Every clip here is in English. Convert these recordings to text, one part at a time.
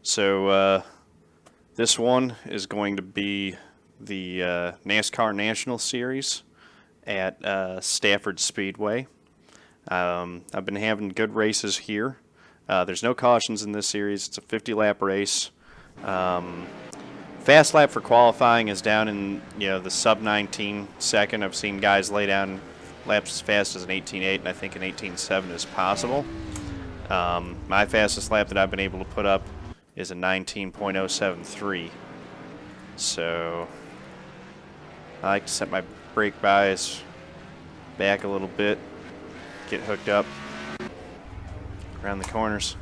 So this one is going to be the NASCAR National Series at Stafford Speedway. I've been having good races here. There's no cautions in this series. It's a 50-lap race. Fast lap for qualifying is down in the sub 19 second. I've seen guys lay down laps as fast as an 18.8, and I think an 18.7 is possible. My fastest lap that I've been able to put up is a 19.073. So I like to set my brake bias back a little bit, get hooked up around the corners.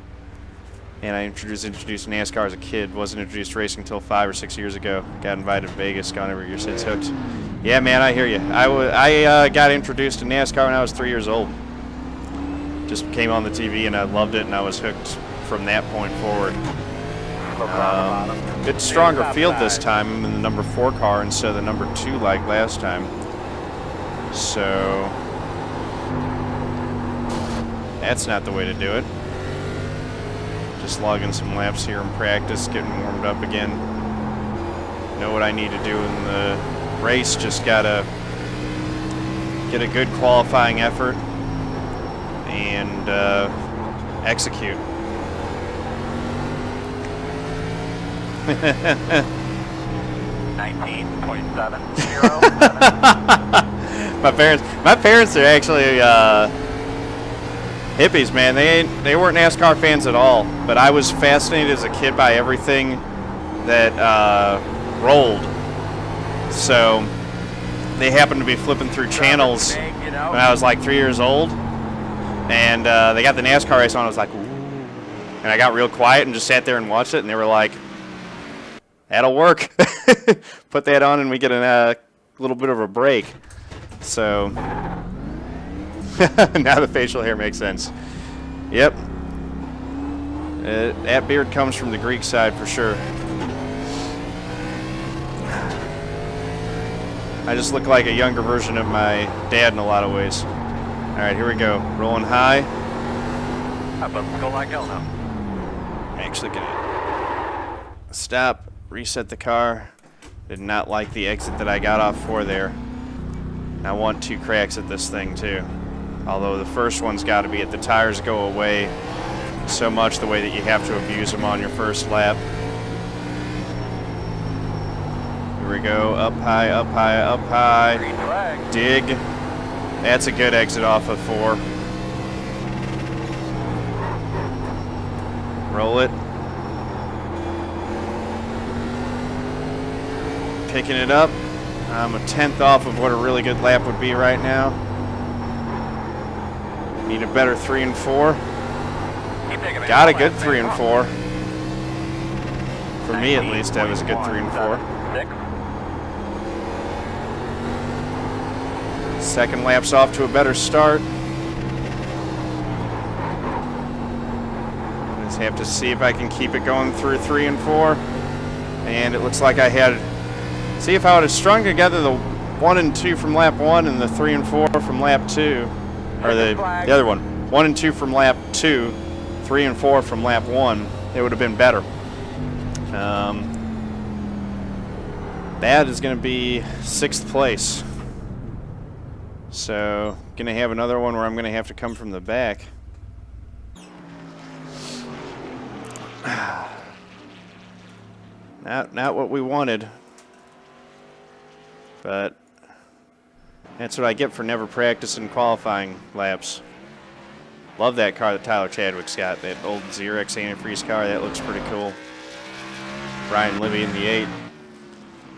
And I introduced NASCAR as a kid. Wasn't introduced to racing until 5 or 6 years ago. Got invited to Vegas, gone every year since. Hooked. Yeah, man, I hear you. I got introduced to NASCAR when I was 3 years old. Just came on the TV and I loved it, and I was hooked from that point forward. Bit stronger field this time. I'm in the number 4 car instead of the number 2 like last time. So that's not the way to do it. Just logging some laps here in practice, getting warmed up again. Know what I need to do in the race. Just gotta get a good qualifying effort and execute. 19.707. My parents are actually hippies, man. They weren't NASCAR fans at all, but I was fascinated as a kid by everything that rolled. So they happened to be flipping through channels when I was like 3 years old, and they got the NASCAR race on. I was like, ooh. And I got real quiet and just sat there and watched it, and they were like, that'll work. Put that on and we get a little bit of a break. So now the facial hair makes sense. Yep. That beard comes from the Greek side for sure. I just look like a younger version of my dad in a lot of ways. All right, here we go. Rolling high. How about go like hell now? I'm actually gonna stop, reset the car. Did not like the exit that I got off for there. I want 2 cracks at this thing too. Although the first one's got to be at the tires go away so much the way that you have to abuse them on your first lap. Here we go. Up high, up high, up high. Dig. That's a good exit off of 4. Roll it. Picking it up. I'm a 10th off of what a really good lap would be right now. Need a better 3 and 4. Got a good 3 and 4. For me, at least, that was a good 3 and 4. Second lap's off to a better start. Just have to see if I can keep it going through 3 and 4. And it looks like I had. See if I would have strung together the 1 and 2 from lap 1 and the 3 and 4 from lap 2. Or the other one. 1 and 2 from lap 2, 3 and 4 from lap 1. It would have been better. That is going to be 6th place. So, going to have another one where I'm going to have to come from the back. Not what we wanted. But that's what I get for never practicing qualifying laps. Love that car that Tyler Chadwick's got, that old Xerox antifreeze car. That looks pretty cool. Brian Libby in the 8.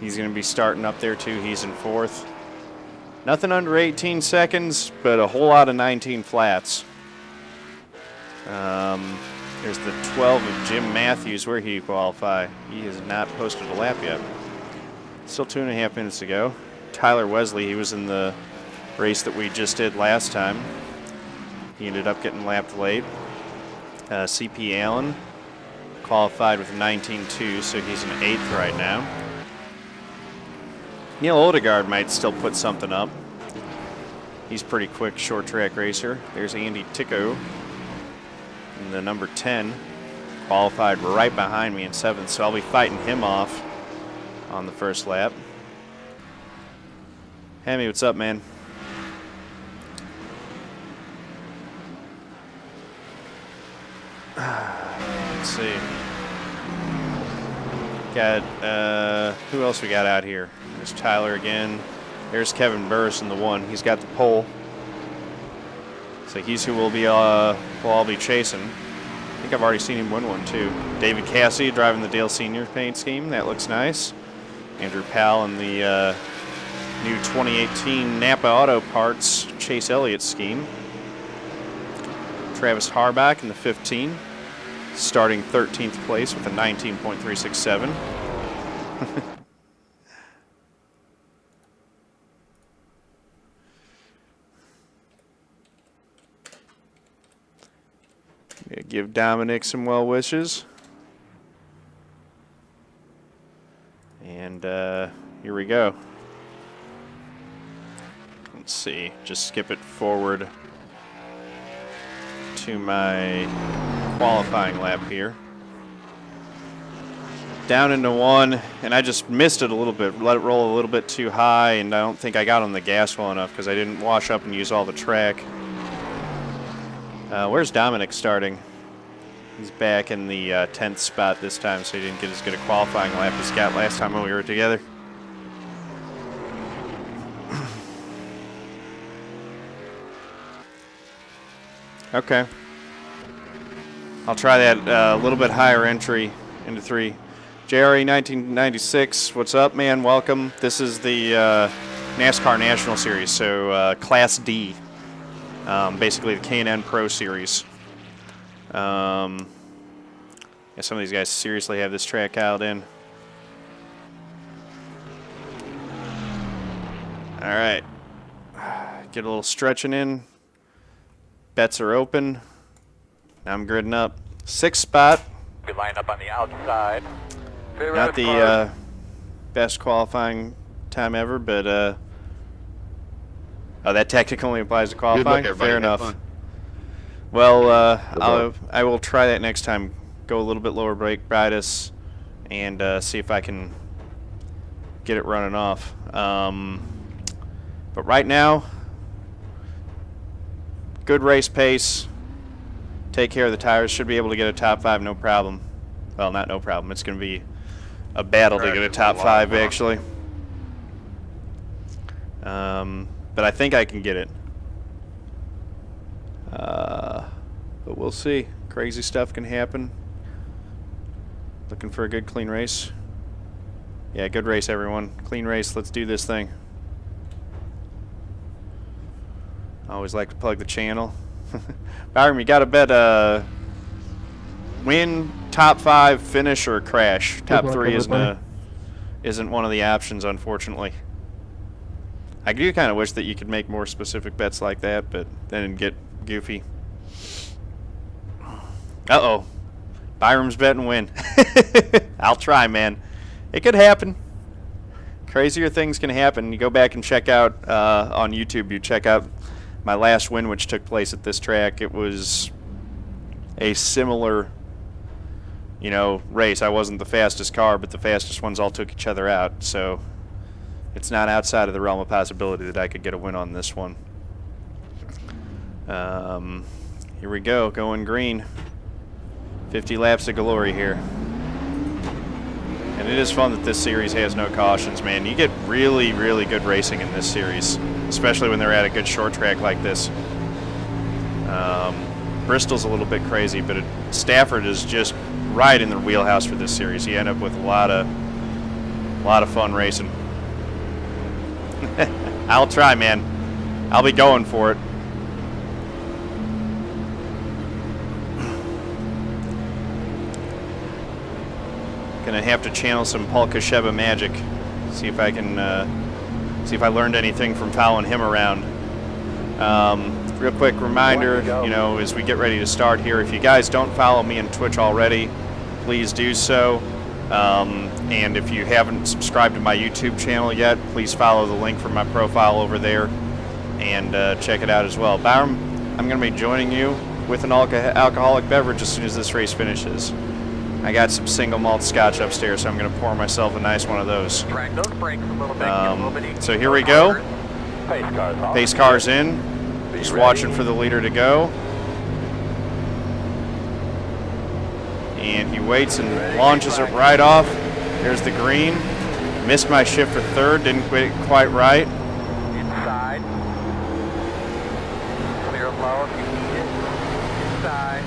He's going to be starting up there too. He's in 4th. Nothing under 18 seconds, but a whole lot of 19 flats. There's the 12 of Jim Matthews. Where he qualify? He has not posted a lap yet. Still 2.5 minutes to go. Tyler Wesley, he was in the race that we just did last time. He ended up getting lapped late. CP Allen qualified with a 19.2, so he's an 8th right now. Neil Odegaard might still put something up. He's pretty quick short track racer. There's Andy Ticko. And the number 10 qualified right behind me in 7th, so I'll be fighting him off on the first lap. Hammy, what's up, man? Let's see. Got, who else we got out here? There's Tyler again. There's Kevin Burris in the 1. He's got the pole. So he's who we'll all be chasing. I think I've already seen him win one too. David Cassidy driving the Dale Senior paint scheme. That looks nice. Andrew Powell in the new 2018 Napa Auto Parts Chase Elliott scheme. Travis Harback in the 15, starting 13th place with a 19.367. Give Dominic some well wishes. And here we go. Let's see, just skip it forward to my qualifying lap here. Down into 1, and I just missed it a little bit, let it roll a little bit too high, and I don't think I got on the gas well enough because I didn't wash up and use all the track. Where's Dominic starting? He's back in the 10th spot this time, so he didn't get as good a qualifying lap as he got last time when we were together. Okay. I'll try that a little bit higher entry into 3. JRE 1996, what's up, man? Welcome. This is the NASCAR National Series, so Class D. Basically the K&N Pro Series. Yeah, some of these guys seriously have this track out in. All right. Get a little stretching in. Bets are open. Now I'm gridding up. 6th spot. We line up on the outside. Not the best qualifying time ever, but oh, that tactic only applies to qualifying? Fair enough. Well, I will try that next time. Go a little bit lower brake brightness and see if I can get it running off. But right now, good race pace. Take care of the tires. Should be able to get a top 5, no problem. Well, not no problem. It's going to be a battle to get a top 5, actually. But I think I can get it. But we'll see. Crazy stuff can happen. Looking for a good, clean race. Yeah, good race, everyone. Clean race. Let's do this thing. I always like to plug the channel. Byron, you got to bet win, top 5, finish, or crash. Top 3 isn't one of the options, unfortunately. I do kind of wish that you could make more specific bets like that, but then it'd get goofy. Uh-oh. Byram's betting win. I'll try, man. It could happen. Crazier things can happen. You go back and check out on YouTube, you check out my last win, which took place at this track. It was a similar, race. I wasn't the fastest car, but the fastest ones all took each other out. So it's not outside of the realm of possibility that I could get a win on this one. Here we go, going green. 50 laps of glory here. And it is fun that this series has no cautions, man. You get really, really good racing in this series, especially when they're at a good short track like this. Bristol's a little bit crazy, but Stafford is just right in the wheelhouse for this series. You end up with a lot of fun racing. I'll try, man. I'll be going for it. Gonna have to channel some Paul Kosheba magic. See if I can see if I learned anything from following him around. Real quick reminder, as we get ready to start here, if you guys don't follow me on Twitch already, please do so. And if you haven't subscribed to my YouTube channel yet, please follow the link from my profile over there and check it out as well. Byram, I'm going to be joining you with an alcoholic beverage as soon as this race finishes. I got some single malt scotch upstairs, so I'm going to pour myself a nice one of those. Drag those brakes a little bit. Get a little bit easier. So here we go. Pace cars off. Pace car's in. Just watching for the leader to go. And he waits and launches it right off. There's the green. Missed my shift for third, didn't quite right. Inside. Clear low if you need it. Inside.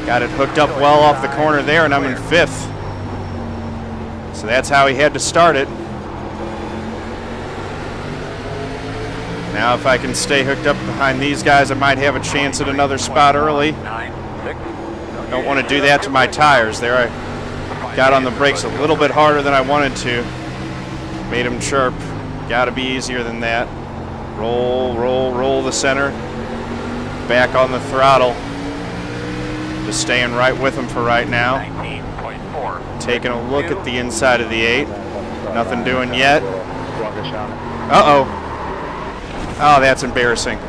Got it hooked up well off the corner there, and I'm in fifth. So that's how he had to start it. Now if I can stay hooked up behind these guys, I might have a chance at another spot early. 9, 6. Don't want to do that to my tires there. I got on the brakes a little bit harder than I wanted to. Made them chirp. Got to be easier than that. Roll, roll, roll the center. Back on the throttle. Just staying right with them for right now. 19.4. Taking a look at the inside of the 8. Nothing doing yet. Uh-oh. Oh, that's embarrassing.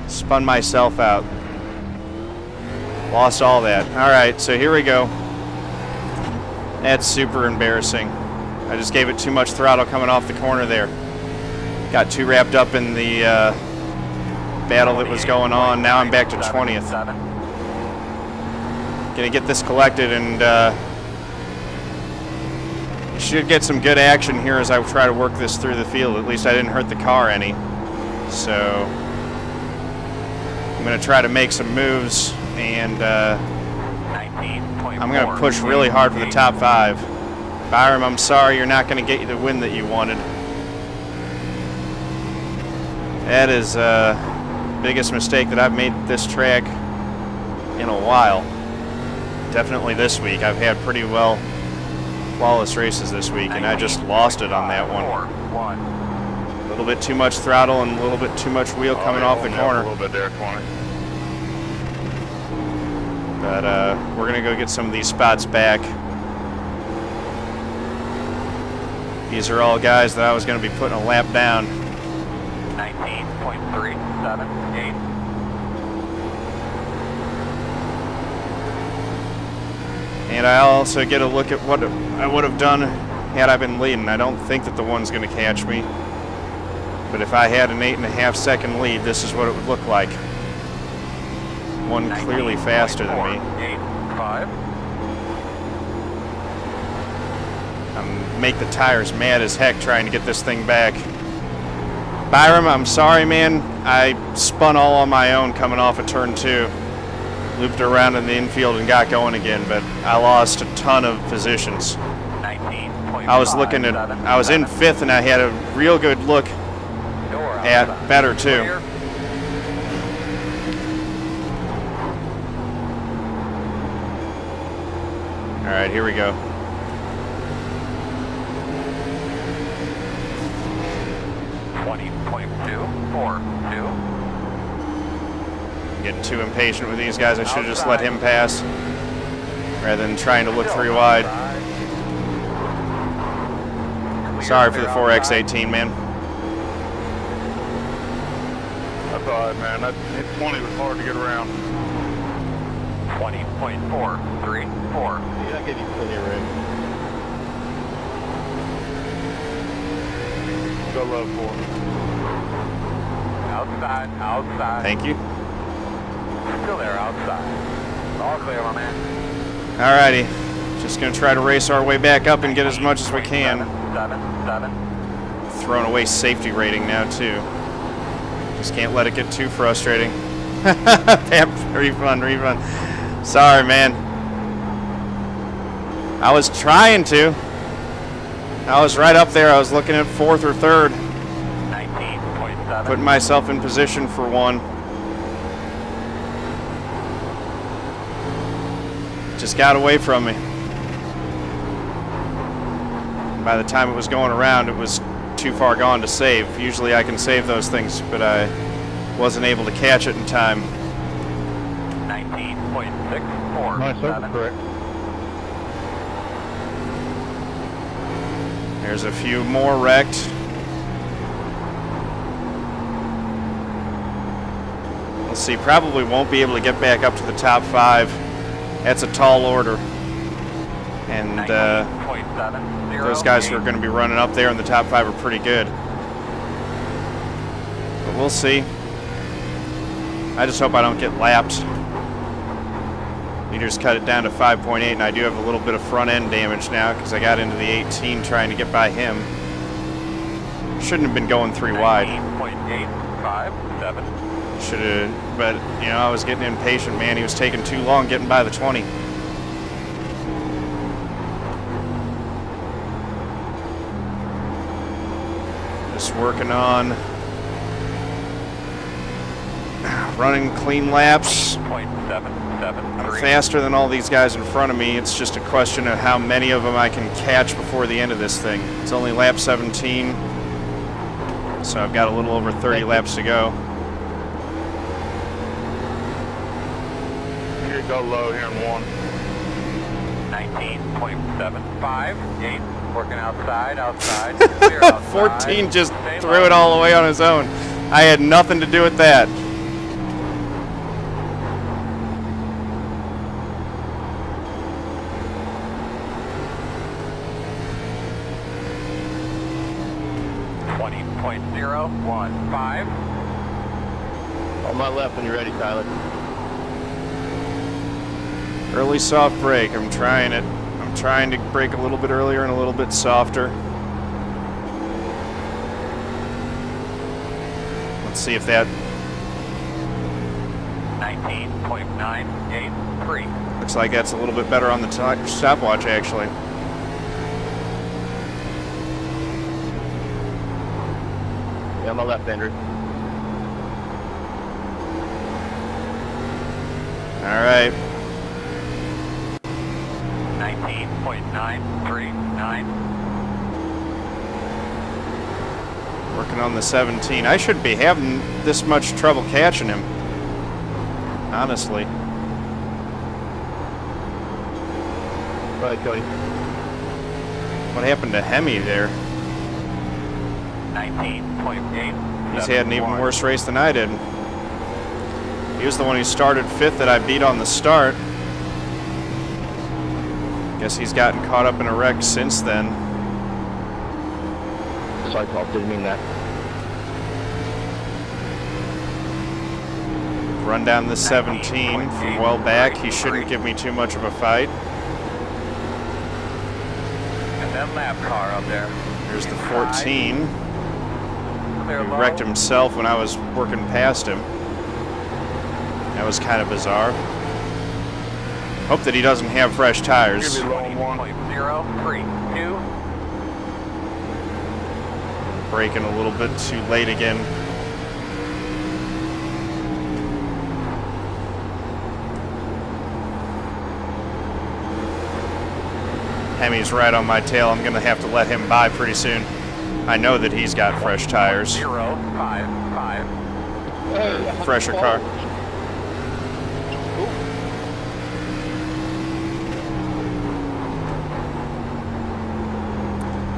Spun myself out. Lost all that. All right, so here we go. That's super embarrassing. I just gave it too much throttle coming off the corner there. Got too wrapped up in the battle that was going on. Now I'm back to 20th. Gonna get this collected and should get some good action here as I try to work this through the field. At least I didn't hurt the car any. So I'm gonna try to make some moves and I'm gonna push really hard for the top 5. Byram, I'm sorry, you're not gonna get you the win that you wanted. That is the biggest mistake that I've made this track in a while. Definitely this week. I've had pretty well flawless races this week, and I just lost it on that one. A little bit too much throttle and a little bit too much wheel coming off the corner. A little bit there, corner. But we're gonna go get some of these spots back. These are all guys that I was gonna be putting a lap down. 19.378. And I also get a look at what I would have done had I been leading. I don't think that the one's going to catch me. But if I had an 8.5 second lead, this is what it would look like. One clearly faster than me. 8.5. Make the tires mad as heck trying to get this thing back. Byram, I'm sorry, man. I spun all on my own coming off of turn 2. Looped around in the infield and got going again, but I lost a ton of positions. 19.5. I was looking at, I was in 5th and I had a real good look at better too. All right, here we go. Getting too impatient with these guys. I should have just let him pass rather than trying to look 3 wide. Sorry for the 4X18, man. That's all right, man. That 20 was hard to get around. 20.434. Yeah, I gave you plenty of room. Go low for him. Outside, outside. Thank you. Still there, outside. All clear, my man. Alrighty. Just going to try to race our way back up and get as much as we can. 7. Throwing away safety rating now, too. Just can't let it get too frustrating. refund. Sorry, man. I was trying to. I was right up there. I was looking at 4th or 3rd. 19.7. Putting myself in position for one. Just got away from me. By the time it was going around, it was too far gone to save. Usually I can save those things, but I wasn't able to catch it in time. 19.647. Nice, correct. There's a few more wrecked. We'll see. Probably won't be able to get back up to the top 5. That's a tall order. And those guys who are going to be running up there in the top 5 are pretty good. But we'll see. I just hope I don't get lapped. Leaders cut it down to 5.8, and I do have a little bit of front end damage now because I got into the 18 trying to get by him. Shouldn't have been going 3 wide. 19.857. Should have, but you know, I was getting impatient, man. He was taking too long getting by the 20. Just working on running clean laps. I'm faster than all these guys in front of me. It's just a question of how many of them I can catch before the end of this thing. It's only lap 17, so I've got a little over 30 laps to go. Here, go low here in 1. 19.758. Working outside. Clear outside. 14 just threw it all away on his own. I had nothing to do with that. .015. On my left when you're ready, Tyler. Early soft brake. I'm trying it. I'm trying to brake a little bit earlier and a little bit softer. Let's see if that 19.983. looks like that's a little bit better on the stopwatch, actually. Yeah, on my left, Andrew. All right. 19.939. Working on the 17. I shouldn't be having this much trouble catching him, honestly. Go ahead, Cody. What happened to Hemi there? 19.8. He's had an even worse race than I did. He was the one who started 5th that I beat on the start. Guess he's gotten caught up in a wreck since then. Sorry, Paul. Didn't mean that. Run down the 17 from well back. He shouldn't give me too much of a fight. And that lap car up there. Here's the 14. Clear He low. wrecked himself when I was working past him. That was kind of bizarre. Hope that he doesn't have fresh tires. Give me low in 1. 20.032. Braking a little bit too late again. Hemi's right on my tail. I'm going to have to let him by pretty soon. I know that he's got fresh tires. 055. Fresher car.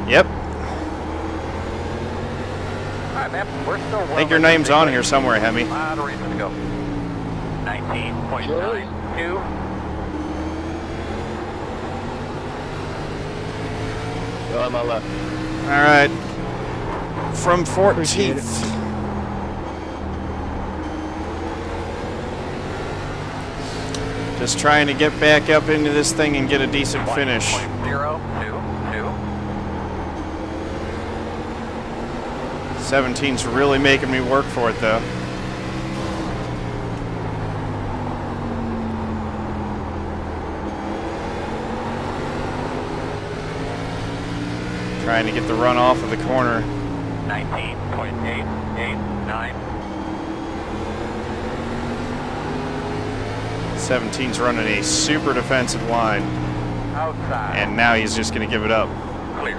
Yep. All right, man. We're still I think your name's on here somewhere, Hemi. Lot of reason to go. 19.92. Go on my left. All right. From 14th. Just trying to get back up into this thing and get a decent finish. 0.022. 17's really making me work for it, though. Trying to get the run off of the corner. 19.889. 17's running a super defensive line, Outside. and now he's just going to give it up. Clear.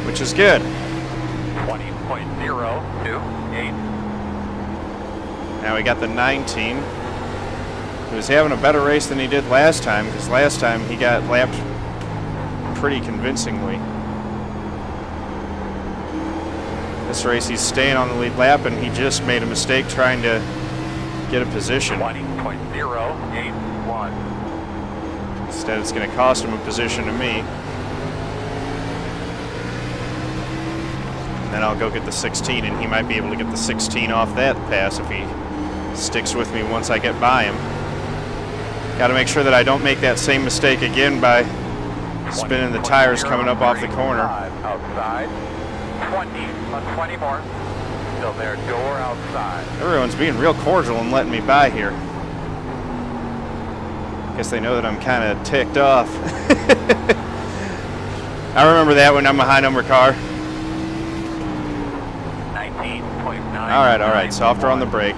Which is good. 20.028. Now we got the 19. He was having a better race than he did last time, because last time he got lapped pretty convincingly. This race, he's staying on the lead lap, and he just made a mistake trying to get a position. 20.081. Instead, it's going to cost him a position to me. And then I'll go get the 16, and he might be able to get the 16 off that pass if he sticks with me once I get by him. Got to make sure that I don't make that same mistake again by spinning the tires coming up off the corner. Outside. 20 on 20 more. Still there, door outside. Everyone's being real cordial and letting me by here. Guess they know that I'm kind of ticked off. I remember that when I'm a high number car. 19.9. All right, softer on the brake.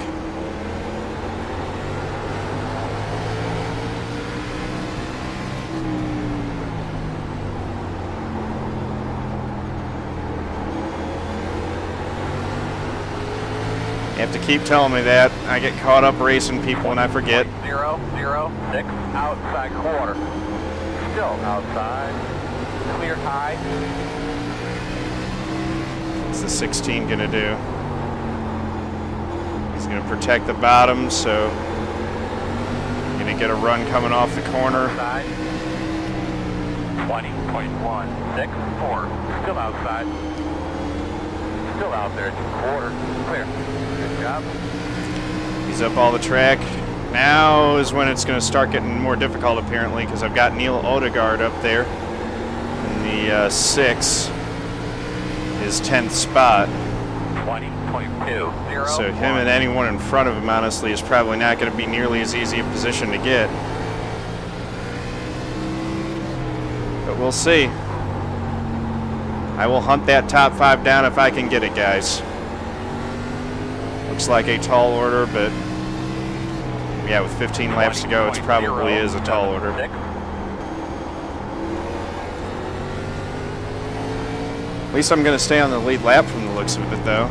You have to keep telling me that. I get caught up racing people and I forget. 006 outside quarter. Still outside. Clear high. What's the 16 gonna do? He's gonna protect the bottom, so gonna get a run coming off the corner. Outside. 20.164. Still outside. Still out there, 2/4. Clear. Good job. He's up all the track. Now is when it's going to start getting more difficult, apparently, because I've got Neil Odegaard up there in the 6, his 10th spot. 20.2. So him and anyone in front of him, honestly, is probably not going to be nearly as easy a position to get. But we'll see. I will hunt that top 5 down if I can get it, guys. Looks like a tall order, but yeah, with 15 laps to go, it probably is a tall order. At least I'm going to stay on the lead lap from the looks of it, though.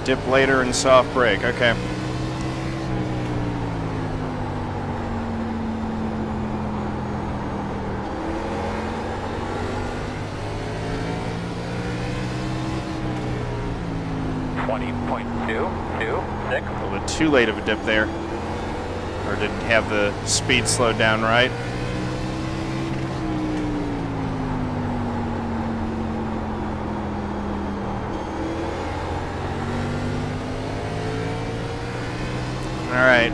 Dip later and soft brake, okay. A little bit too late of a dip there. Or didn't have the speed slowed down right. All right,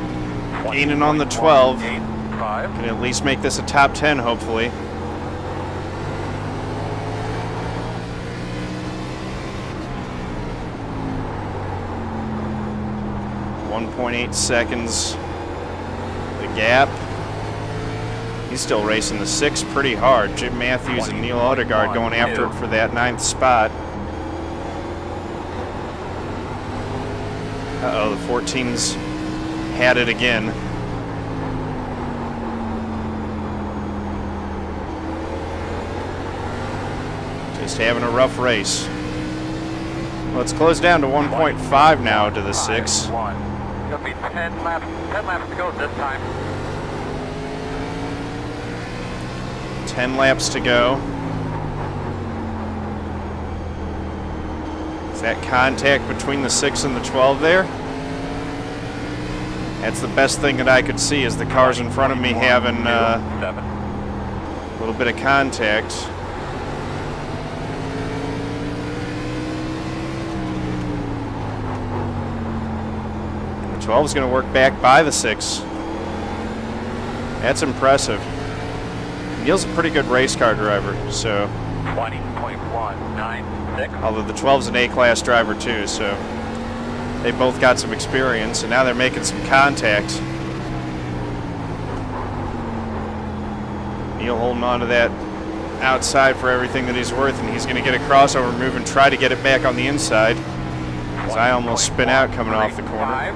gaining on the 12. Can at least make this a top 10, hopefully. .8 seconds. The gap. He's still racing the 6 pretty hard. Jim Matthews and Neil Odegaard going after it for that 9th spot. Uh-oh, the 14's had it again. Just having a rough race. Well, it's closed down to 1.5 now to the 6. It'll be 10 laps to go this time. 10 laps to go. Is that contact between the 6 and the 12 there? That's the best thing that I could see, is the cars in front of me having a little bit of contact. And the 12 is going to work back by the 6. That's impressive. Neil's a pretty good race car driver, so. 20.196. Although the 12's an A-class driver too, so they both got some experience, and now they're making some contact. Neil holding on to that outside for everything that he's worth, and he's going to get a crossover move and try to get it back on the inside, as I almost spin out coming off the corner.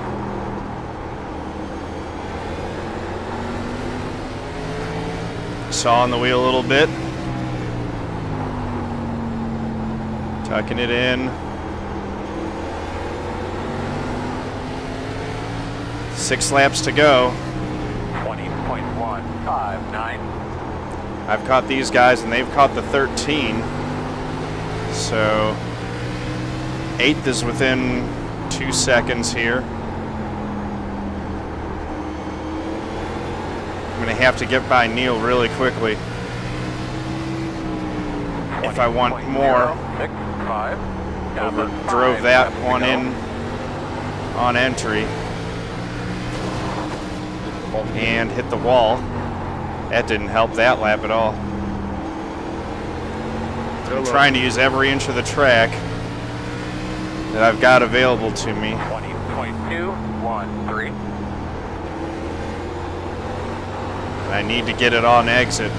Saw on the wheel a little bit. Tucking it in. 6 laps to go. 20.159. I've caught these guys and they've caught the 13. So 8th is within 2 seconds here. I'm going to have to get by Neil really quickly if I want more. 65. Drove that one in on entry and hit the wall. That didn't help that lap at all. I'm trying to use every inch of the track that I've got available to me. 20.213. I need to get it on exit.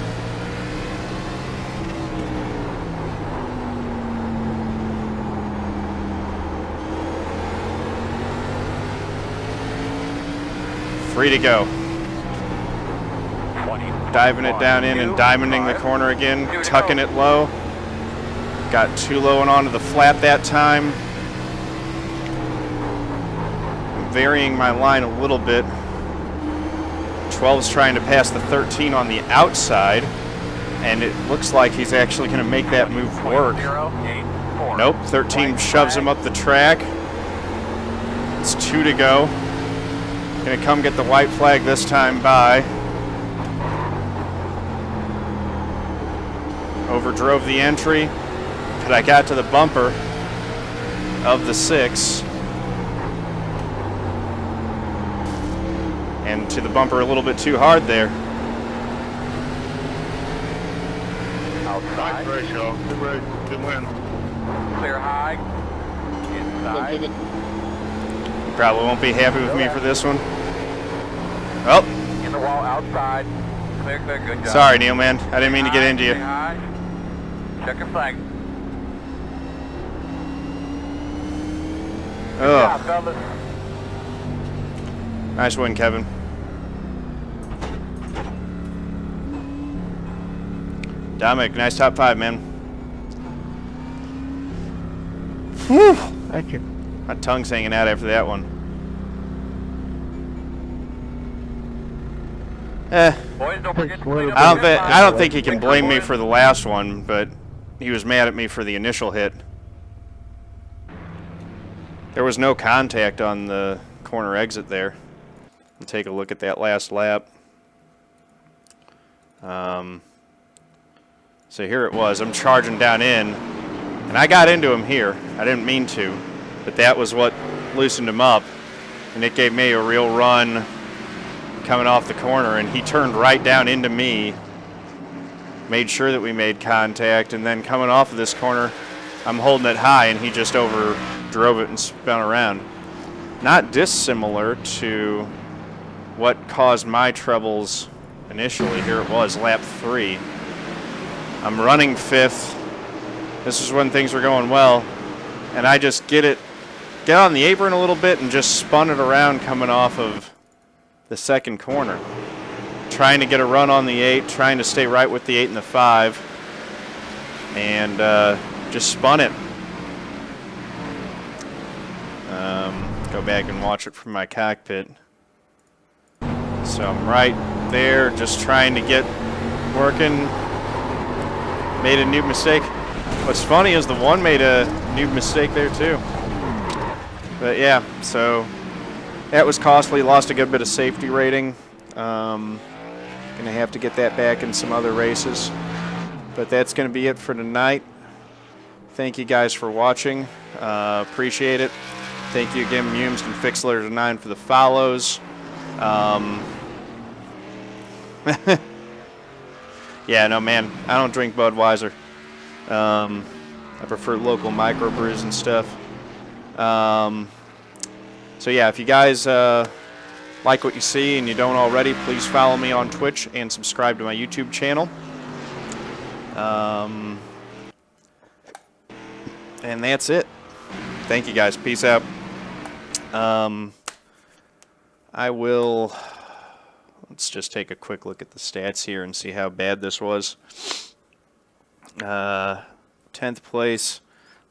Free to go. Diving it down in and diamonding the corner again, tucking it low. Got too low and onto the flat that time. I'm varying my line a little bit. 12's trying to pass the 13 on the outside, and it looks like he's actually going to make that move work. Nope, 13 shoves him up the track. It's 2 to go. Going to come get the white flag this time by. Overdrove the entry, but I got to the bumper of the 6. And to the bumper a little bit too hard there. Outside. Nice race, y'all. Good race. Good win. Clear high. Inside. Probably won't be happy with me for this one. Oh, In the wall outside. Clear, clear, good job. sorry, Neil, man. I didn't mean to get into you. Stay high. Check your flag. Oh, fellas. nice win, Kevin. Dominic, nice top 5, man. Whew. Thank you. My tongue's hanging out after that one. Boys, don't forget to clean up I don't think he can blame me for the last one, but he was mad at me for the initial hit. There was no contact on the corner exit there. We'll take a look at that last lap. So here it was. I'm charging down in, and I got into him here. I didn't mean to, but that was what loosened him up, and it gave me a real run coming off the corner, and he turned right down into me, made sure that we made contact, and then coming off of this corner, I'm holding it high, and he just overdrove it and spun around. Not dissimilar to what caused my troubles initially. Here it was, lap 3. I'm running 5th. This is when things were going well, and I just get on the apron a little bit and just spun it around coming off of the second corner. Trying to get a run on the 8, trying to stay right with the 8 and the 5, and just spun it. Go back and watch it from my cockpit. So I'm right there, just trying to get working. Made a noob mistake. What's funny is the 1 made a noob mistake there too. But yeah, so that was costly. Lost a good bit of safety rating. Gonna have to get that back in some other races. But that's gonna be it for tonight. Thank you guys for watching. Appreciate it. Thank you again, Mumes and Fixler9 for the follows. Yeah, no, man, I don't drink Budweiser. I prefer local microbrews and stuff. So yeah, if you guys like what you see and you don't already, please follow me on Twitch and subscribe to my YouTube channel. And that's it. Thank you guys. Peace out. Let's just take a quick look at the stats here and see how bad this was. 10th place,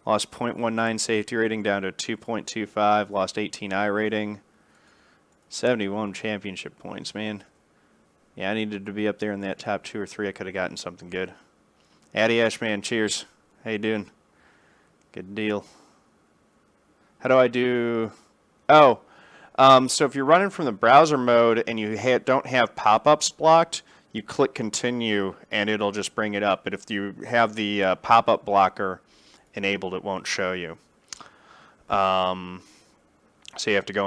Lost 0.19 safety rating down to 2.25. Lost 18 iRating. 71 championship points, man. Yeah, I needed to be up there in that top 2 or 3. I could have gotten something good. Addy Ashman, cheers. How you doing? Good deal. How do I do? Oh, so if you're running from the browser mode and you don't have pop-ups blocked, you click continue and it'll just bring it up. But if you have the pop-up blocker enabled, it won't show you. So you have to go